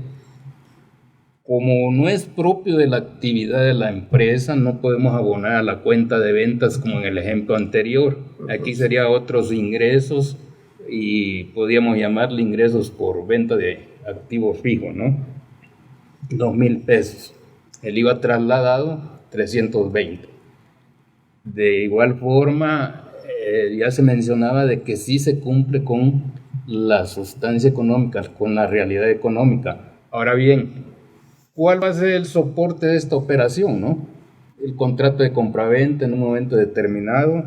Como no es propio de la actividad de la empresa, no podemos abonar a la cuenta de ventas como en el ejemplo anterior. Aquí sería otros ingresos y podríamos llamarle ingresos por venta de activo fijo, ¿no? 2,000 pesos. El IVA trasladado, 320. De igual forma, ya se mencionaba de que sí se cumple con la sustancia económica, con la realidad económica. Ahora bien, ¿cuál va a ser el soporte de esta operación, no? El contrato de compraventa en un momento determinado,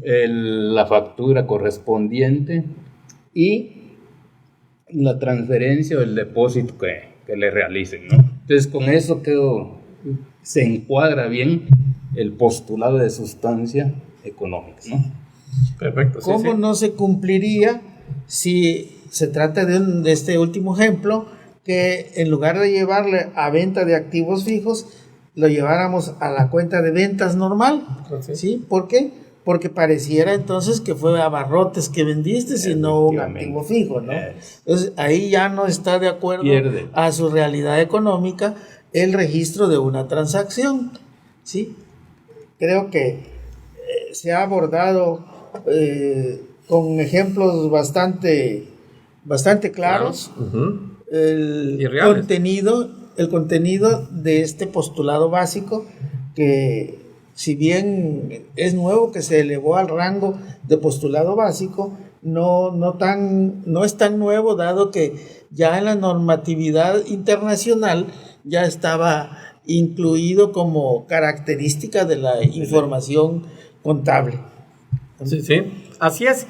la factura correspondiente y la transferencia o el depósito que le realicen, ¿no? Entonces, con eso se encuadra bien el postulado de sustancia económica, ¿no? Perfecto. Sí, ¿Cómo sí. no se cumpliría si se trata de este último ejemplo, que en lugar de llevarle a venta de activos fijos, lo lleváramos a la cuenta de ventas normal? Sí. ¿Sí? ¿Por qué? Porque pareciera entonces que fue abarrotes que vendiste y no un activo fijo, ¿no? Entonces ahí ya no está de acuerdo Pierde. a su realidad económica el registro de una transacción, ¿sí? Creo que se ha abordado con ejemplos bastante claros. Uh-huh. El contenido de este postulado básico, que si bien es nuevo, que se elevó al rango de postulado básico, no es tan nuevo, dado que ya en la normatividad internacional ya estaba incluido como característica de la información contable. Sí, sí, así es.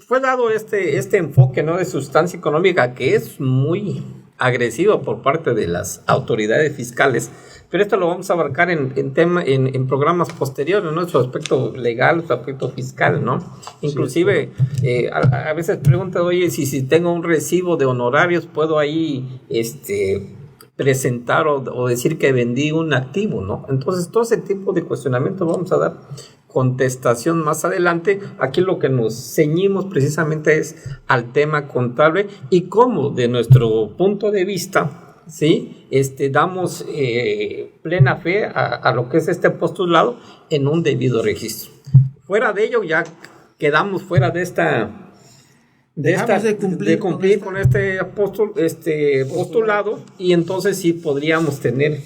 Fue dado este enfoque, ¿no?, de sustancia económica, que es muy agresivo por parte de las autoridades fiscales, pero esto lo vamos a abarcar en programas posteriores, ¿no?, su aspecto legal, su aspecto fiscal, ¿no? Inclusive, a veces preguntan, oye, si tengo un recibo de honorarios, ¿puedo ahí presentar o decir que vendí un activo, ¿no? Entonces, todo ese tipo de cuestionamiento vamos a dar contestación más adelante. Aquí lo que nos ceñimos precisamente es al tema contable y cómo, de nuestro punto de vista, ¿sí?, damos plena fe a lo que es este postulado en un debido registro. Fuera de ello, ya quedamos fuera de cumplir con este postulado, y entonces sí podríamos tener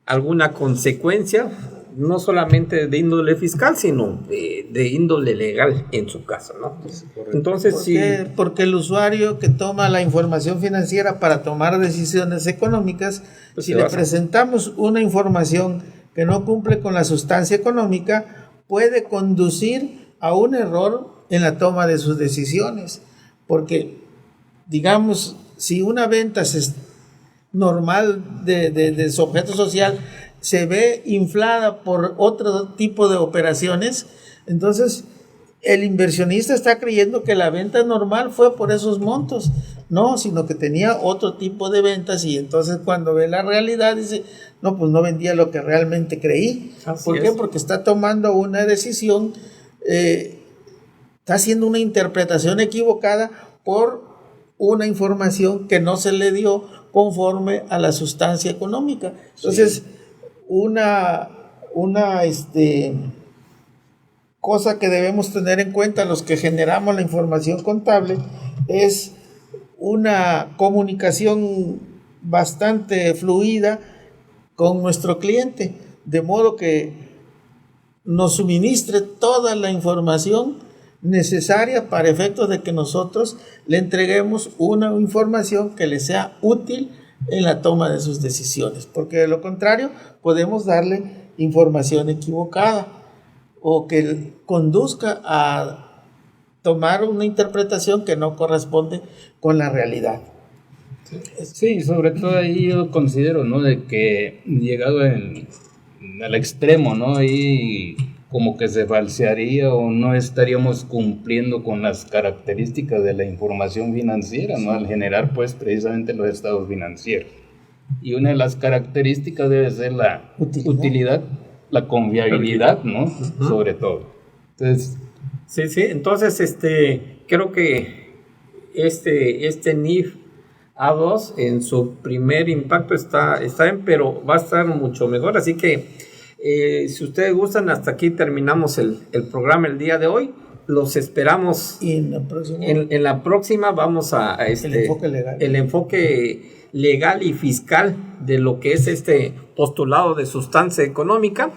alguna consecuencia, no solamente de índole fiscal, sino de índole legal en su caso, ¿no? Entonces porque el usuario que toma la información financiera para tomar decisiones económicas, pues si le presentamos una información que no cumple con la sustancia económica, puede conducir a un error en la toma de sus decisiones. Porque, digamos, si una venta normal de su objeto social se ve inflada por otro tipo de operaciones, entonces el inversionista está creyendo que la venta normal fue por esos montos, no, sino que tenía otro tipo de ventas, y entonces cuando ve la realidad dice, no, pues no vendía lo que realmente creí. ¿Por qué? Porque está tomando una decisión, está haciendo una interpretación equivocada por una información que no se le dio conforme a la sustancia económica. Entonces, una cosa que debemos tener en cuenta los que generamos la información contable es una comunicación bastante fluida con nuestro cliente, de modo que nos suministre toda la información necesaria para efectos de que nosotros le entreguemos una información que le sea útil en la toma de sus decisiones, porque de lo contrario podemos darle información equivocada. o que conduzca a tomar una interpretación que no corresponde con la realidad. Sí, sobre todo ahí yo considero, ¿no? De que llegado al extremo, ¿no? Ahí como que se falsearía o no estaríamos cumpliendo con las características de la información financiera, ¿no? Al generar, pues, precisamente los estados financieros. Y una de las características debe ser la utilidad, la confiabilidad, ¿no? Sobre todo. Entonces, sí, entonces creo que este NIF A2 en su primer impacto está bien, pero va a estar mucho mejor, así que si ustedes gustan, hasta aquí terminamos el programa el día de hoy. Los esperamos. Y en la próxima vamos a el enfoque legal y fiscal de lo que es este postulado de sustancia económica.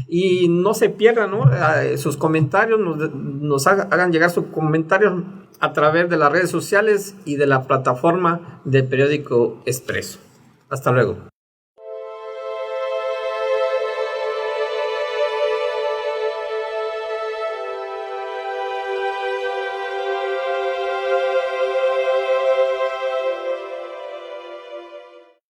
Y no se pierdan, ¿no? Sus comentarios, nos hagan llegar sus comentarios a través de las redes sociales y de la plataforma del periódico Expreso. Hasta luego.